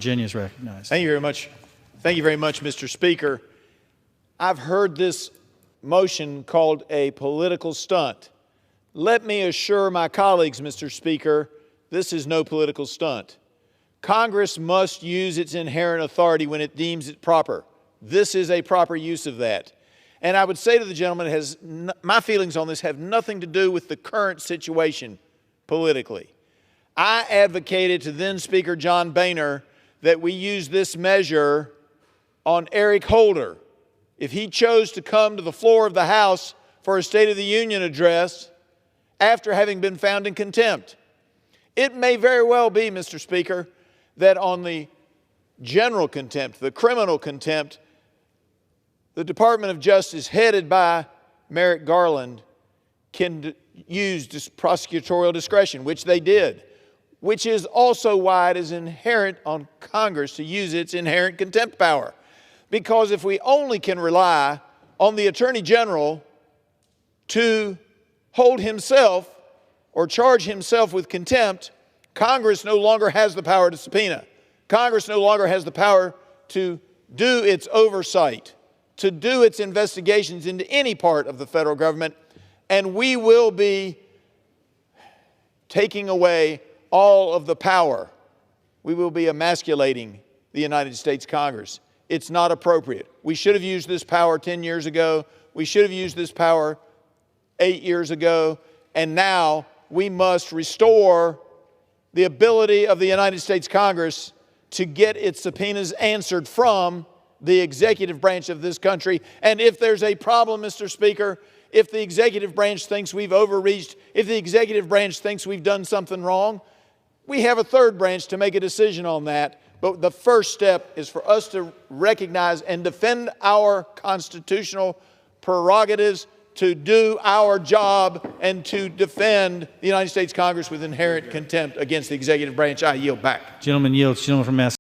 Virginia is recognized. Thank you very much. Thank you very much, Mr. Speaker. I've heard this motion called a political stunt. Let me assure my colleagues, Mr. Speaker, this is no political stunt. Congress must use its inherent authority when it deems it proper. This is a proper use of that. And I would say to the gentleman, my feelings on this have nothing to do with the current situation politically. I advocated to then Speaker John Boehner that we use this measure on Eric Holder. If he chose to come to the floor of the House for a State of the Union address after having been found in contempt. It may very well be, Mr. Speaker, that on the general contempt, the criminal contempt, the Department of Justice headed by Merrick Garland can use prosecutorial discretion, which they did, which is also why it is inherent on Congress to use its inherent contempt power. Because if we only can rely on the Attorney General to hold himself or charge himself with contempt, Congress no longer has the power to subpoena. Congress no longer has the power to do its oversight, to do its investigations into any part of the federal government, and we will be taking away all of the power. We will be emasculating the United States Congress. It's not appropriate. We should have used this power 10 years ago. We should have used this power 8 years ago. And now we must restore the ability of the United States Congress to get its subpoenas answered from the executive branch of this country. And if there's a problem, Mr. Speaker, if the executive branch thinks we've overreached, if the executive branch thinks we've done something wrong, we have a third branch to make a decision on that. But the first step is for us to recognize and defend our constitutional prerogatives, to do our job, and to defend the United States Congress with inherent contempt against the executive branch. I yield back. Gentleman yields. Gentleman from Massachusetts.